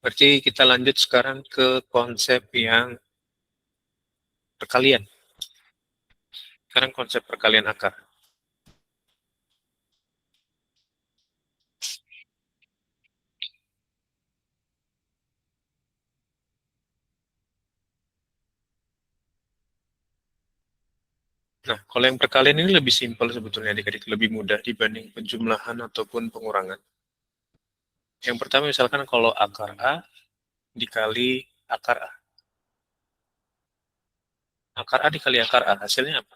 Berarti kita lanjut sekarang ke konsep yang perkalian. Sekarang konsep perkalian akar. Nah, kalau yang perkalian ini lebih simpel sebetulnya adik-adik, lebih mudah dibanding penjumlahan ataupun pengurangan. Yang pertama misalkan kalau akar A dikali akar A. Akar A dikali akar A, hasilnya apa?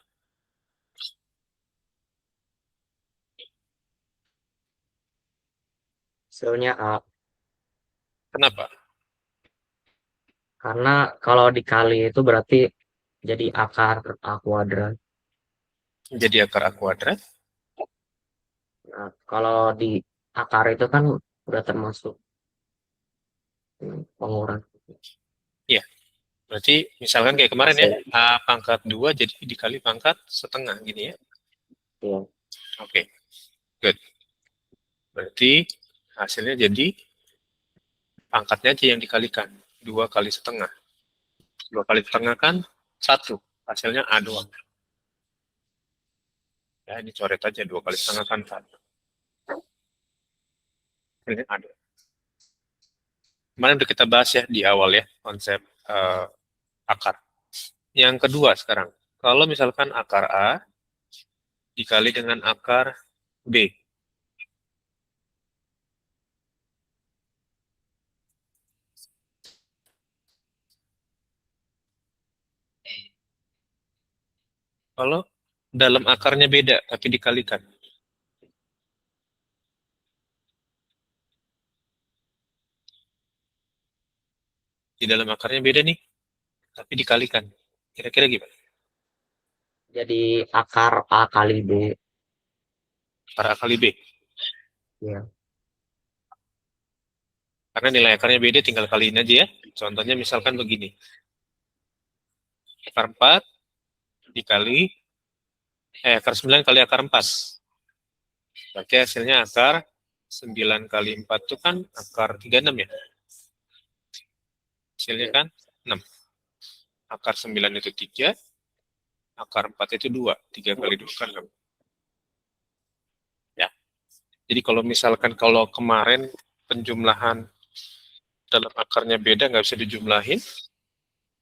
Hasilnya A. Kenapa? Karena kalau dikali itu berarti jadi akar A kuadrat. Jadi akar A kuadrat. Nah, kalau di akar itu kan udah termasuk pengurang. Ya, berarti misalkan kayak kemarin ya, Hasil. A pangkat 2 jadi dikali pangkat setengah gini ya. Ya. Oke, good. Berarti hasilnya jadi pangkatnya aja yang dikalikan. 2 kali setengah. 2 kali setengah kan 1. Hasilnya A doang. Ya, ini coret aja 2 kali setengah kan 1. Hasilnya A doang. Kemarin udah kita bahas ya di awal ya, konsep akar. Yang kedua sekarang, kalau misalkan akar A dikali dengan akar B. Kalau dalam akarnya beda, tapi dikalikan. Di dalam akarnya beda nih, tapi dikalikan. Kira-kira gimana? Jadi akar A kali B. Akar A kali B. Ya. Karena nilai akarnya beda, tinggal kaliin aja ya. Contohnya misalkan begini. Akar 4 dikali, akar 9 kali akar 4. Berarti hasilnya akar 9 kali 4 itu kan akar 36 ya. Hasilnya kan 6. Akar 9 itu 3, akar 4 itu 2. 3 kali 2 kan 6. Ya. Jadi kalau misalkan kalau kemarin penjumlahan dalam akarnya beda, nggak bisa dijumlahin.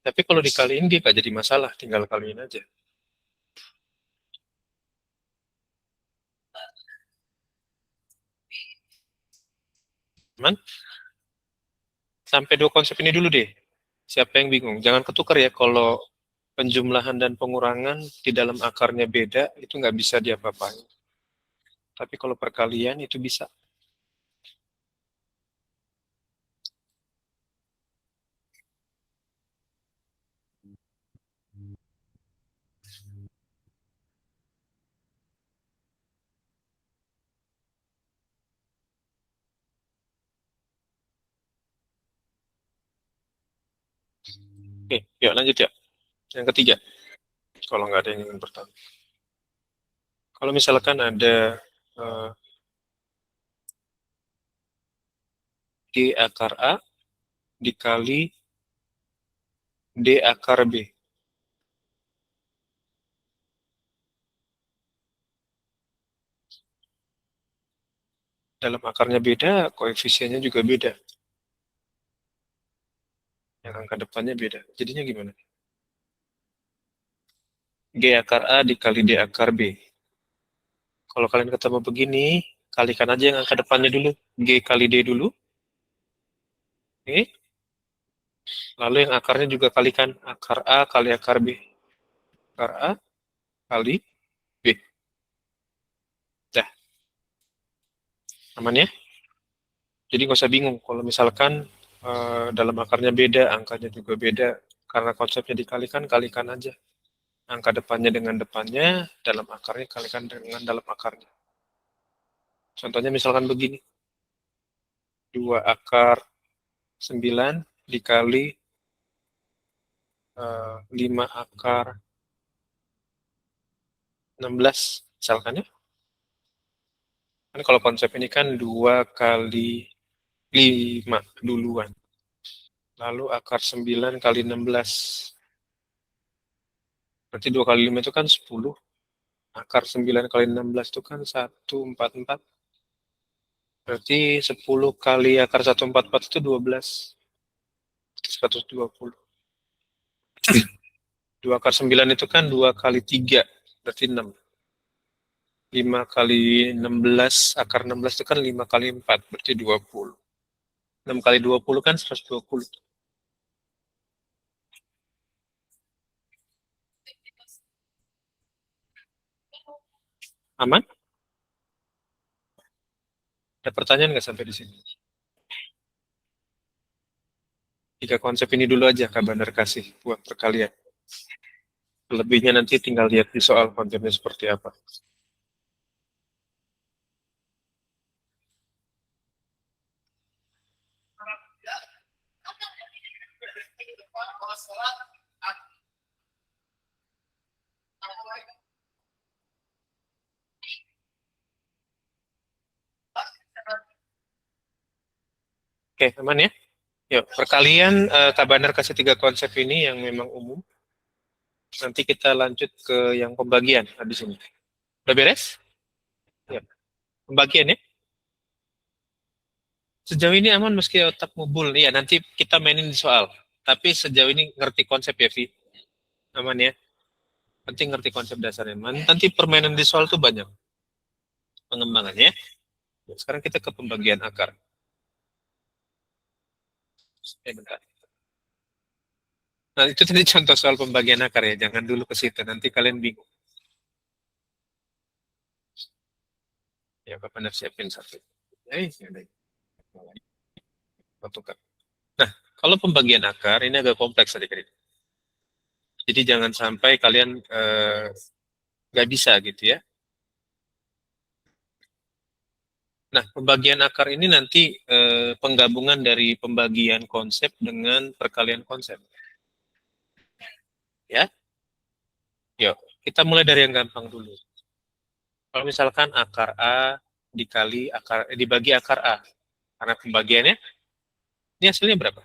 Tapi kalau dikaliin dia nggak jadi masalah, tinggal kaliin aja. Cuman, sampai dua konsep ini dulu deh. Siapa yang bingung? Jangan ketukar ya kalau penjumlahan dan pengurangan di dalam akarnya beda, itu nggak bisa diapa-apain. Tapi kalau perkalian itu bisa. Oke, yuk lanjut ya. Yang ketiga, kalau nggak ada yang ingin bertanya. Kalau misalkan ada D akar A dikali D akar B. Dalam akarnya beda, koefisiennya juga beda. Yang angka depannya beda. Jadinya gimana? G akar A dikali D akar B. Kalau kalian ketemu begini, kalikan aja yang angka depannya dulu. G kali D dulu. Oke. Lalu yang akarnya juga kalikan. Akar A kali akar B. Akar A kali B. Dah, aman ya? Jadi nggak usah bingung. Kalau misalkan dalam akarnya beda, angkanya juga beda. Karena konsepnya dikalikan, kalikan aja. Angka depannya dengan depannya, dalam akarnya kalikan dengan dalam akarnya. Contohnya misalkan begini. 2 akar 9 dikali 5 akar 16 misalkan ya. Kan kalau konsep ini kan 2 kali 5 duluan. Lalu akar 9 kali 16. Berarti 2 kali 5 itu kan 10. Akar 9 kali 16 itu kan 144. Berarti 10 kali akar 144 itu 12. 120. 2 akar 9 itu kan 2 kali 3. Berarti 6. 5 kali 16, akar 16 itu kan 5 kali 4. Berarti 20. 6 kali 20 kan 120. Aman? Ada pertanyaan nggak sampai di sini? 3 konsep ini dulu aja Kak Bandar kasih buat perkalian. Lebihnya nanti tinggal lihat di soal konsepnya seperti apa. Oke, aman ya? Yuk, perkalian Kak Bandar kasih 3 konsep ini yang memang umum. Nanti kita lanjut ke yang pembagian habis ini. Udah beres? Ya. Pembagian ya? Sejauh ini aman meski otak mubul. Iya, nanti kita mainin di soal. Tapi sejauh ini ngerti konsep ya, Vi? Aman ya? Penting ngerti konsep dasarnya. Nanti permainan di soal tuh banyak pengembangannya. Sekarang kita ke pembagian akar. Bentar. Nah, itu tadi contoh soal pembagian akar ya. Jangan dulu ke situ. Nanti kalian bingung. Ya, kapan siapin satu. Ya udah. Tukar. Nah, kalau pembagian akar ini agak kompleks adik-adik. Jadi jangan sampai kalian nggak bisa gitu ya. Nah, pembagian akar ini nanti penggabungan dari pembagian konsep dengan perkalian konsep. Ya, yuk kita mulai dari yang gampang dulu. Kalau misalkan akar A dibagi akar A, karena pembagiannya ini hasilnya berapa?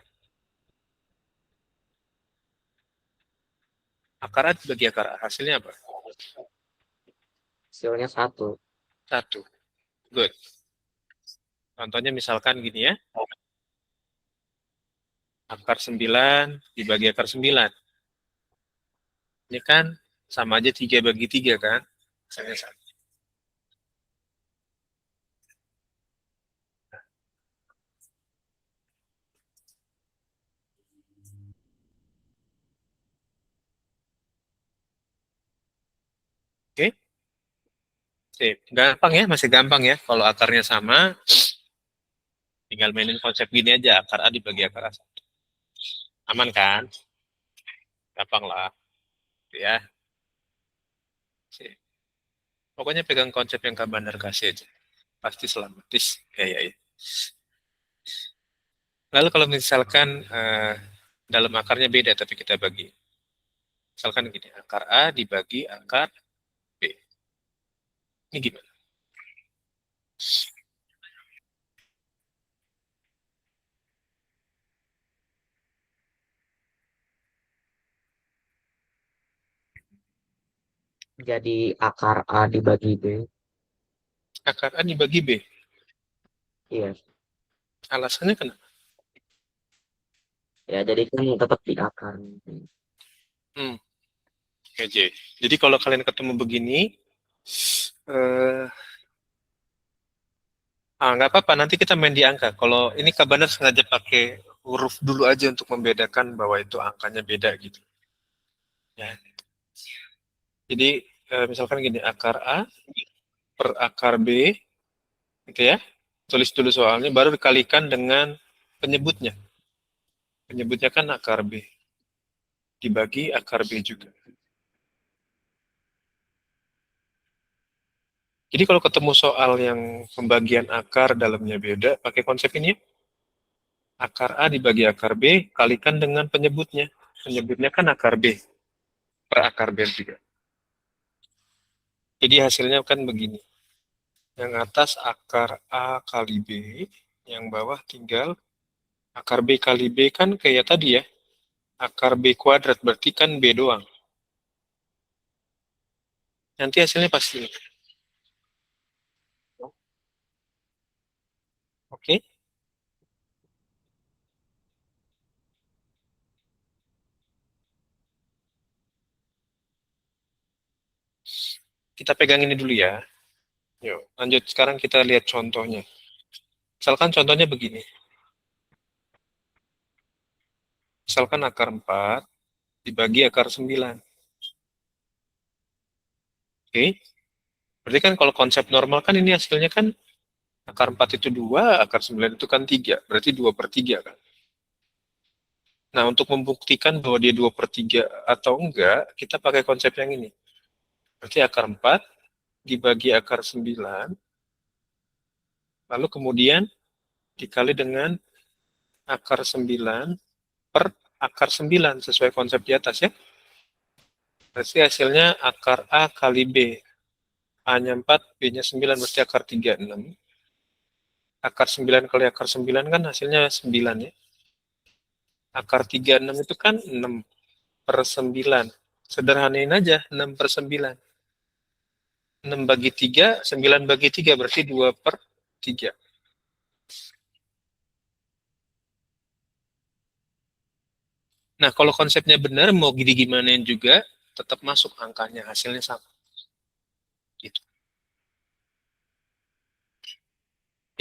Akar A dibagi akar A, hasilnya apa? Hasilnya 1. 1. Good. Contohnya misalkan gini ya. Akar 9 dibagi akar 9. Ini kan sama aja 3 bagi 3 kan? Hasilnya 1. Oke? Sip. Gampang ya, masih gampang ya. Kalau akarnya sama, tinggal mainin konsep gini aja. Akar A dibagi akar A. Aman kan? Gampang lah. Ya. Sip. Pokoknya pegang konsep yang Kak Bandar kasih aja. Pasti selamat. Ya. Lalu kalau misalkan dalam akarnya beda tapi kita bagi. Misalkan gini, akar A dibagi akar B. Ini gimana? Jadi akar A dibagi B. Akar A dibagi B. Iya. Alasannya kenapa? Ya, jadi kan tetap di akar. Hmm, oke. Jadi kalau kalian ketemu begini, eh, nggak apa-apa. Nanti kita main di angka. Kalau ini Kak Bandar sengaja pakai huruf dulu aja untuk membedakan bahwa itu angkanya beda gitu. Ya. Jadi misalkan gini, akar A per akar B, gitu ya. Tulis dulu soalnya, baru dikalikan dengan penyebutnya. Penyebutnya kan akar B. Dibagi akar B juga. Jadi kalau ketemu soal yang pembagian akar dalamnya beda, pakai konsep ini ya. Akar A dibagi akar B, kalikan dengan penyebutnya. Penyebutnya kan akar B, per akar B juga. Jadi hasilnya kan begini. Yang atas akar A kali B, yang bawah tinggal Akar B kali B kan kayak tadi ya. Akar B kuadrat berarti kan B doang. Nanti hasilnya pasti ini. Oke. Kita pegang ini dulu ya. Yuk, lanjut. Sekarang kita lihat contohnya. Misalkan contohnya begini. Misalkan akar 4 dibagi akar 9. Oke. Berarti kan kalau konsep normal kan ini hasilnya kan akar 4 itu 2, akar 9 itu kan 3. Berarti 2 per 3 kan. Nah, untuk membuktikan bahwa dia 2 per 3 atau enggak, kita pakai konsep yang ini. Berarti akar 4 dibagi akar 9, lalu kemudian dikali dengan akar 9 per akar 9 sesuai konsep di atas ya. Berarti hasilnya akar A kali B. A-nya 4, B-nya 9, berarti akar 3, 6. Akar 9 kali akar 9 kan hasilnya 9 ya. Akar 36 itu kan 6 per 9. Sederhanain aja, 6 per 9. 6 bagi 3, 9 bagi 3, berarti 2 per 3. Nah, kalau konsepnya benar, mau gimanain juga, tetap masuk angkanya, hasilnya sama. Gitu.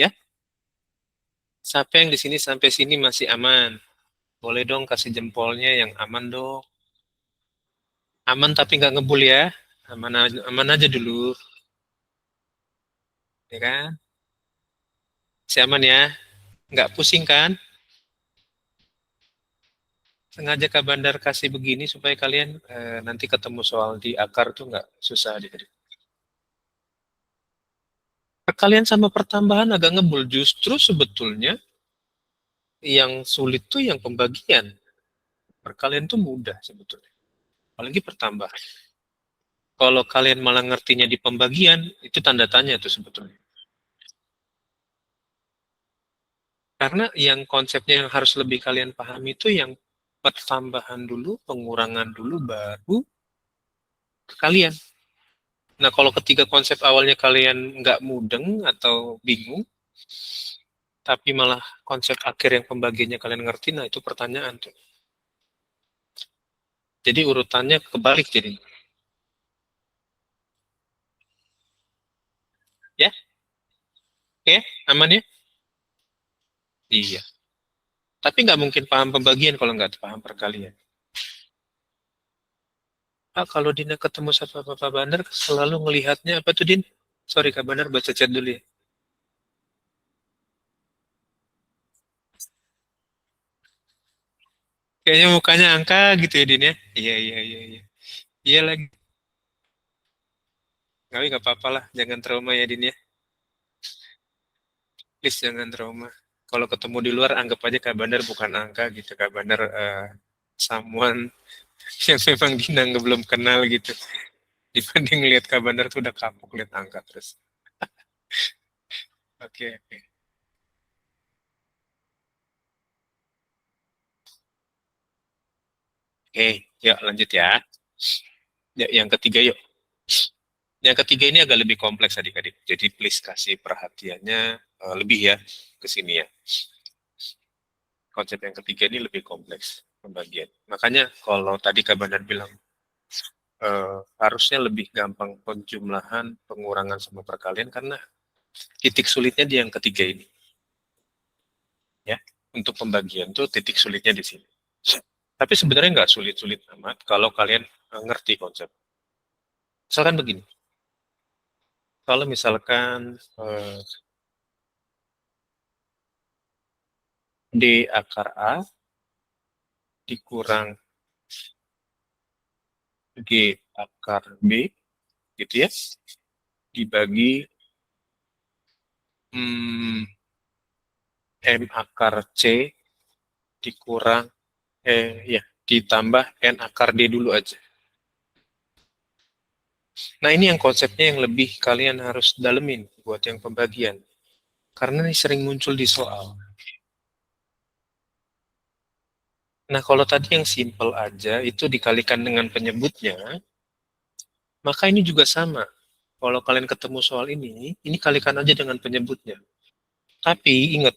Ya, siapa yang di sini sampai sini masih aman? Boleh dong kasih jempolnya yang aman dong. Aman tapi nggak ngebul ya. Aman aja dulu, ya kan? Si aman ya, nggak pusing kan? Sengaja Kak Bandar kasih begini supaya kalian nanti ketemu soal di akar tuh nggak susah adik-adik. Perkalian sama pertambahan agak ngebul. Justru sebetulnya yang sulit tuh yang pembagian. Perkalian tuh mudah sebetulnya. Apalagi pertambahan. Kalau kalian malah ngertinya di pembagian, itu tanda tanya tuh sebetulnya. Karena yang konsepnya yang harus lebih kalian pahami itu yang pertambahan dulu, pengurangan dulu, baru kalian. Nah, kalau ketiga konsep awalnya kalian nggak mudeng atau bingung, tapi malah konsep akhir yang pembagiannya kalian ngerti, nah itu pertanyaan tuh. Jadi urutannya kebalik jadi. Ya, oke, aman ya? Iya. Tapi nggak mungkin paham pembagian kalau nggak paham perkalian. Ah, kalau Dina ketemu sama Bapak Bandar, selalu ngelihatnya apa tuh, Din? Sorry, Kak Bandar, baca chat dulu ya. Kayaknya mukanya angka gitu ya, Din ya? Iya, iya, iya, iya. Iya lagi. Nggak apa-apa lah. Jangan trauma ya, Din ya. Please, jangan trauma. Kalau ketemu di luar, anggap aja Kak Bandar bukan angka gitu. Kak Bandar someone yang memang Dina nggak belum kenal gitu. Dibanding lihat Kak Bandar tuh udah kapok lihat angka terus. Oke, oke. Oke, yuk lanjut ya. Ya, yang ketiga yuk. Yang ketiga ini agak lebih kompleks adik-adik. Jadi please kasih perhatiannya lebih ya ke sini ya. Konsep yang ketiga ini lebih kompleks pembagian. Makanya kalau tadi Kak Bandar bilang harusnya lebih gampang penjumlahan, pengurangan sama perkalian karena titik sulitnya di yang ketiga ini. Ya, untuk pembagian tuh titik sulitnya di sini. Tapi sebenarnya nggak sulit-sulit amat kalau kalian ngerti konsep. Misalkan begini, kalau misalkan D akar A dikurang G akar B, gitu ya, dibagi hmm, M akar C dikurang, ya, ditambah N akar D dulu aja. Nah, ini yang konsepnya yang lebih kalian harus dalemin buat yang pembagian. Karena ini sering muncul di soal. Nah, kalau tadi yang simple aja itu dikalikan dengan penyebutnya, maka ini juga sama. Kalau kalian ketemu soal ini kalikan aja dengan penyebutnya. Tapi ingat,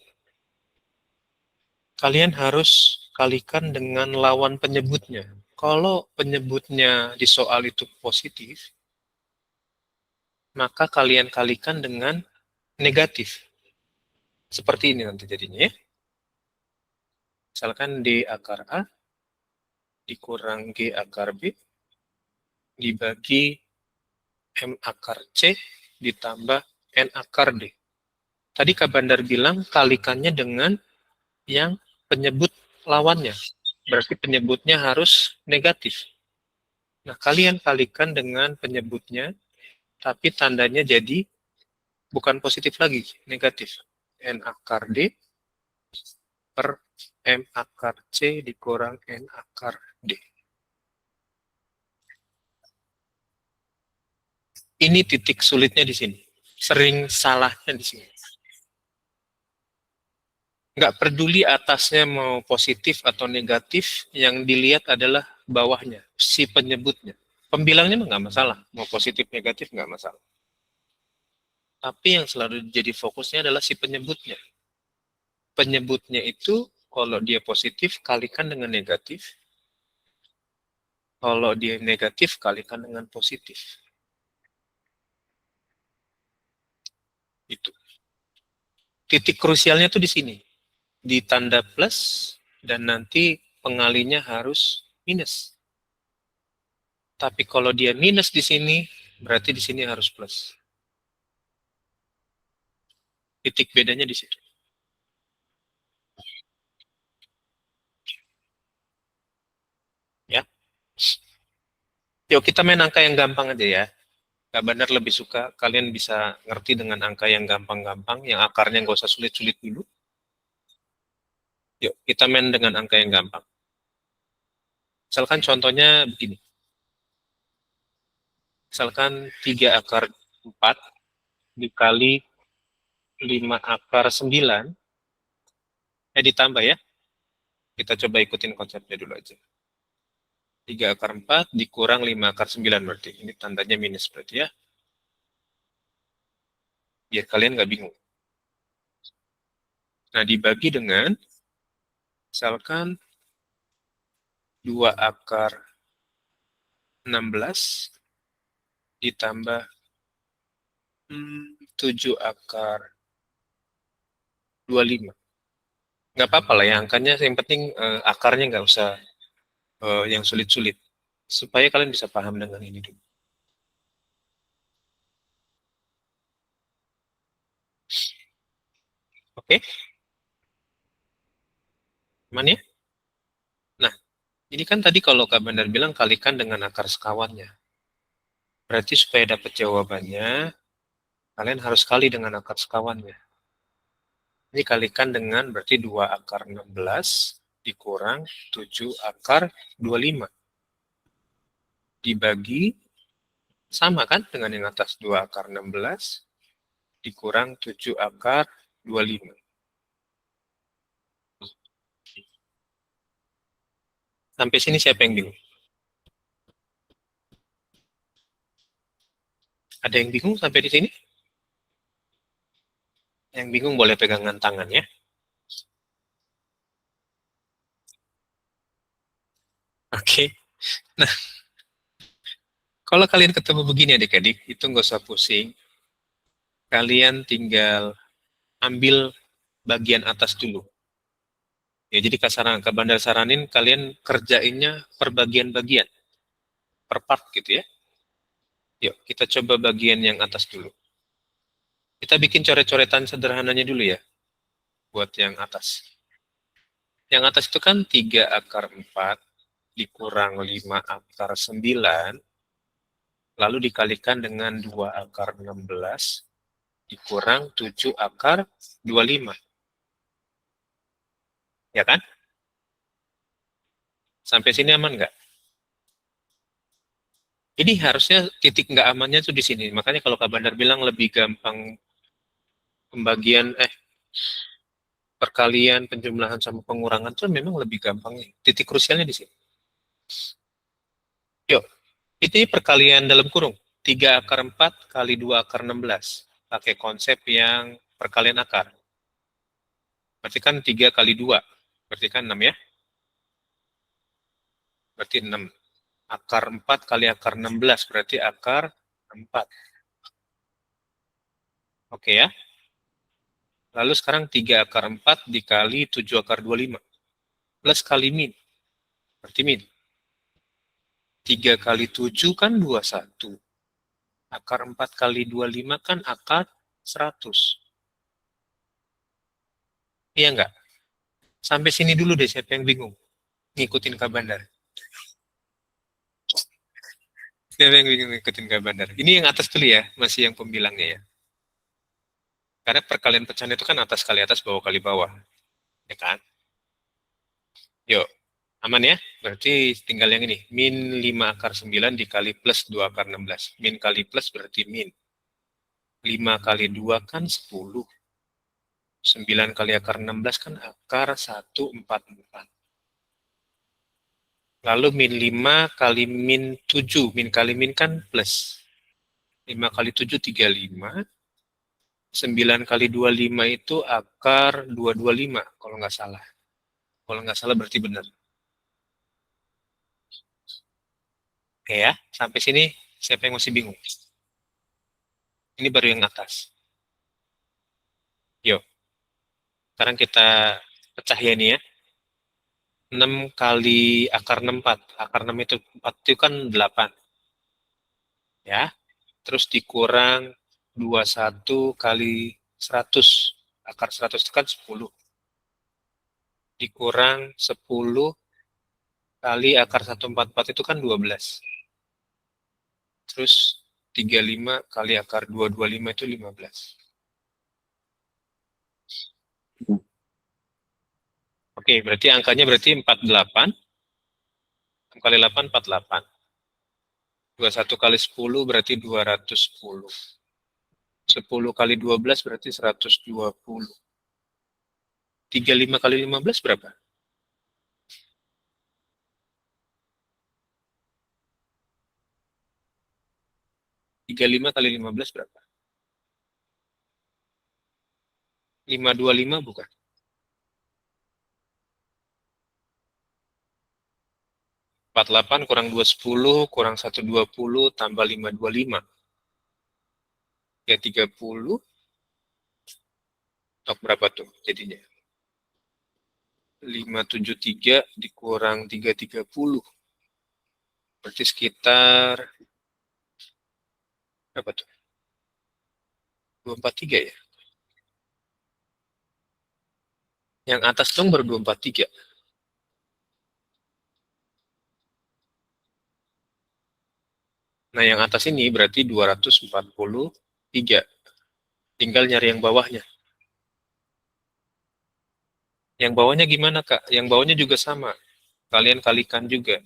kalian harus kalikan dengan lawan penyebutnya. Kalau penyebutnya di soal itu positif, maka kalian kalikan dengan negatif. Seperti ini nanti jadinya ya. Misalkan D akar A dikurang G akar B dibagi M akar C ditambah N akar D. Tadi Kak Bandar bilang kalikannya dengan yang penyebut lawannya. Berarti penyebutnya harus negatif. Nah, kalian kalikan dengan penyebutnya, tapi tandanya jadi bukan positif lagi, negatif. N akar D per M akar C dikurang N akar D. Ini titik sulitnya di sini. Sering salahnya di sini. Nggak peduli atasnya mau positif atau negatif, yang dilihat adalah bawahnya, si penyebutnya. Pembilangnya nggak masalah, mau positif negatif nggak masalah. Tapi yang selalu jadi fokusnya adalah si penyebutnya. Penyebutnya itu kalau dia positif kalikan dengan negatif, kalau dia negatif kalikan dengan positif. Itu. Titik krusialnya tuh di sini, di tanda plus dan nanti pengalinya harus minus. Tapi kalau dia minus di sini, berarti di sini harus plus. Titik bedanya di situ. Ya. Yuk kita main angka yang gampang aja ya. Kak Bandar lebih suka kalian bisa ngerti dengan angka yang gampang-gampang, yang akarnya nggak usah sulit-sulit dulu. Yuk kita main dengan angka yang gampang. Misalkan contohnya begini. Misalkan 3 akar 4 dikali 5 akar 9, ditambah ya. Kita coba ikutin konsepnya dulu aja. 3 akar 4 dikurang 5 akar 9 berarti. Ini tandanya minus berarti ya. Biar kalian nggak bingung. Nah, dibagi dengan, misalkan 2 akar 16 ditambah 7 akar 25. Nggak apa-apa lah ya, angkanya yang penting akarnya nggak usah yang sulit-sulit. Supaya kalian bisa paham dengan ini dulu. Oke? Aman ya? Nah, ini kan tadi kalau Kak Bandar bilang kalikan dengan akar sekawannya. Berarti supaya dapat jawabannya, kalian harus kali dengan akar sekawannya. Ini kalikan dengan berarti 2 akar 16 dikurang 7 akar 25. Dibagi, sama kan dengan yang atas 2 akar 16 dikurang 7 akar 25. Sampai sini siapa yang bingung? Ada yang bingung sampai di sini? Yang bingung boleh pegangan tangan ya. Oke. Nah, kalau kalian ketemu begini adik-adik, itu nggak usah pusing. Kalian tinggal ambil bagian atas dulu. Ya, jadi Kak Bandar saranin kalian kerjainnya per bagian-bagian, per part gitu ya. Yuk, kita coba bagian yang atas dulu. Kita bikin coret-coretan sederhananya dulu ya, buat yang atas. Yang atas itu kan 3 akar 4 dikurang 5 akar 9, lalu dikalikan dengan 2 akar 16 dikurang 7 akar 25. Ya kan? Sampai sini aman nggak? Jadi harusnya titik nggak amannya tuh di sini. Makanya kalau Kak Bandar bilang lebih gampang pembagian, perkalian, penjumlahan, sama pengurangan itu memang lebih gampang. Titik krusialnya di sini. Yuk, itu perkalian dalam kurung. 3 akar 4 kali 2 akar 16. Pakai konsep yang perkalian akar. Berarti kan 3 kali 2. Berarti kan 6 ya. Berarti 6. Akar 4 kali akar 16. Berarti akar 4. Oke ya. Lalu sekarang 3 akar 4 dikali 7 akar 25. Plus kali min. Berarti min. 3 kali 7 kan 21. Akar 4 kali 25 kan akar 100. Iya enggak? Sampai sini dulu deh, siapa yang bingung? Ngikutin Kak Bandar. Siapa yang bingung ngikutin Kak Bandar? Ini yang atas dulu ya, masih yang pembilangnya ya. Karena perkalian pecahan itu kan atas kali atas, bawah kali bawah. Ya kan? Yuk, aman ya? Berarti tinggal yang ini. Min 5 akar 9 dikali plus 2 akar 16. Min kali plus berarti min. 5 kali 2 kan 10. 9 kali akar 16 kan akar 144. Lalu min 5 kali min 7. Min kali min kan plus. 5 kali 7, 35. 9 kali 25 itu akar 225, kalau nggak salah. Kalau nggak salah berarti benar. Oke ya, sampai sini siapa yang masih bingung? Ini baru yang atas. Yuk, sekarang kita pecah ya ini ya. 6 kali akar 64. Akar 6 itu 4 itu kan 8. Ya, terus dikurang 21 kali 100. Akar 100 itu kan 10. Dikurang 10 kali akar 144 itu kan 12. Terus 35 kali akar 225 itu 15. Oke, berarti angkanya berarti 48. 6 kali 8, 48. 21 kali 10 berarti 210. 10 kali 12 berarti 120. 35 kali 15 berapa? 35 kali 15 berapa? 525 bukan? 48 kurang 210 kurang 120 tambah 525. Ya 30. Tok berapa tuh jadinya? 573 dikurang 330. Berarti sekitar berapa tuh? 243 ya? Yang atas dong baru 243. Nah, yang atas ini berarti 243. Tinggal nyari yang bawahnya. Yang bawahnya gimana, Kak? Yang bawahnya juga sama. Kalian kalikan juga.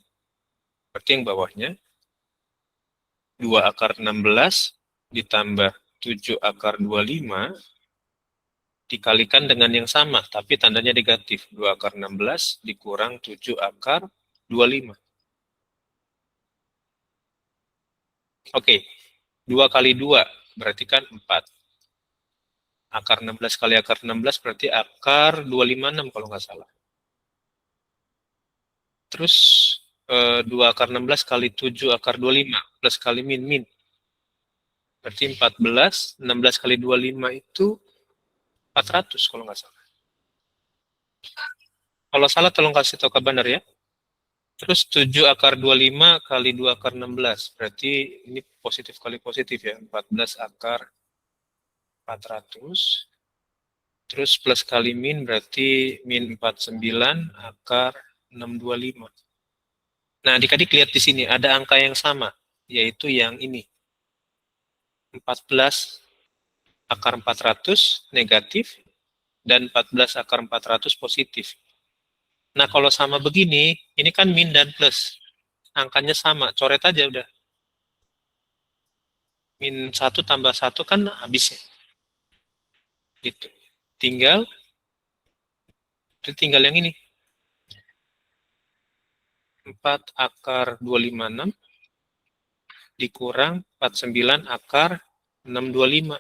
Berarti yang bawahnya 2 akar 16 ditambah 7 akar 25 dikalikan dengan yang sama, tapi tandanya negatif. 2 akar 16 dikurang 7 akar 25. Oke, 2 kali 2 berarti kan 4. Akar 16 kali akar 16 berarti akar 256 kalau nggak salah. Terus 2 akar 16 kali 7 akar 25 plus kali min, min. Berarti 14, 16 kali 25 itu 400 kalau nggak salah. Kalau salah tolong kasih tahu kabar ya. Terus 7 akar 25 kali 2 akar 16. Berarti ini positif kali positif ya. 14 akar 400. Terus plus kali min berarti min 49 akar 625. Nah, adik-adik lihat di sini ada angka yang sama, yaitu yang ini. 14 akar 400 negatif dan 14 akar 400 positif. Nah, kalau sama begini, ini kan min dan plus. Angkanya sama, coret aja udah. Min 1 tambah 1 kan habis ya. Gitu. Tinggal Jadi tinggal yang ini. 4 akar 256 dikurang 49 akar 625.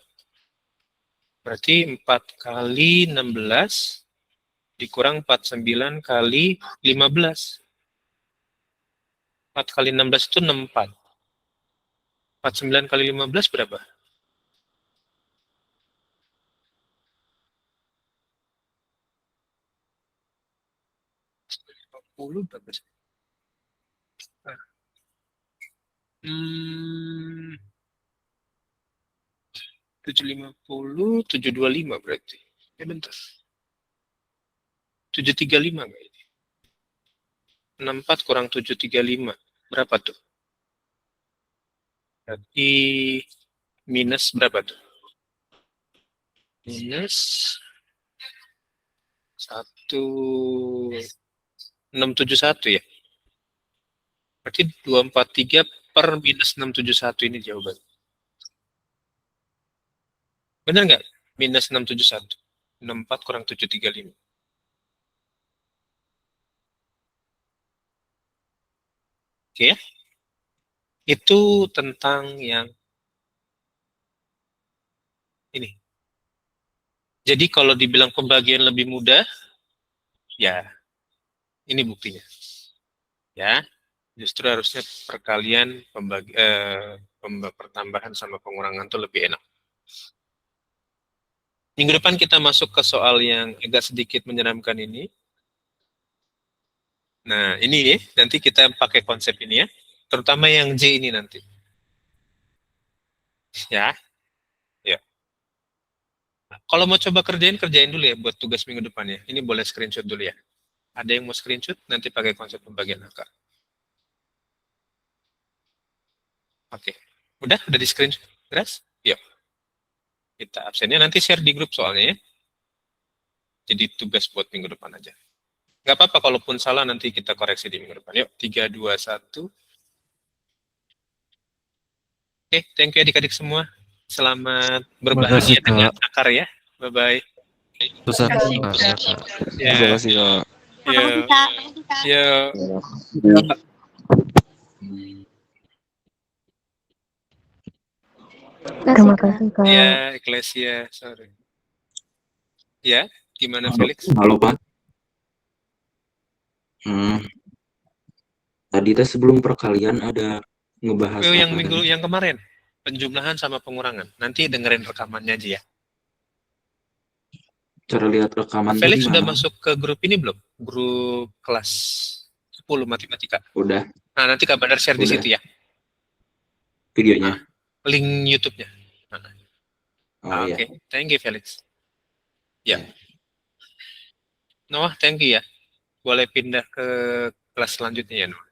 Berarti 4 kali 16 dikurang 49 kali 15. 4 kali 16 itu 64. 49 kali 15 berapa? 50 berapa sih? Hmm, 750, 725 berarti. Ya bentar. 735 enggak ini? 64 kurang 735. Berapa tuh? Berarti minus berapa tuh? Minus 1671 ya. Berarti 243 per minus 671 ini jawaban. Benar nggak? Minus 671. 64 kurang 735. Oke ya? Itu tentang yang ini. Jadi kalau dibilang pembagian lebih mudah, ya ini buktinya. Ya, justru harusnya perkalian pertambahan sama pengurangan itu lebih enak. Minggu depan kita masuk ke soal yang agak sedikit menyeramkan ini. Nah, ini nanti kita pakai konsep ini ya, terutama yang J ini nanti. Ya, ya. Kalau mau coba kerjain dulu ya buat tugas minggu depan ya. Ini boleh screenshot dulu ya. Ada yang mau screenshot, nanti pakai konsep pembagian akar. Oke. Udah di screenshot? Beres? Yuk. Kita absennya nanti share di grup soalnya ya. Jadi tugas buat minggu depan aja. Nggak apa-apa, kalaupun salah nanti kita koreksi di minggu depan. Yuk, 3, 2, 1. Oke, thank you adik-adik semua. Selamat berbahagia Makasih dengan Kak. akar ya. Bye-bye. Susah Kak. Terima Ya Kak. Ya, Terima kasih Kak. ya, kasih, Kak. ya. Terima kasih, Kak. Ya, Eklesia, sorry. Ya, gimana Felix? Halo Pak. Tadi teh sebelum perkalian ada ngebahas Oh, yang apa minggu tadi? yang kemarin, penjumlahan sama pengurangan. Nanti dengerin rekamannya aja ya. Cara lihat rekaman teh Felix sudah gimana? masuk ke grup ini belum? Grup kelas 10 matematika. Udah, Nah, nanti Kak Bandar share di Udah. situ ya. videonya. Link YouTube-nya. Nah, Oh iya. Oke. Thank you Felix. Ya. Ya. Noah, thank you ya. Boleh pindah ke kelas selanjutnya ya, Noah.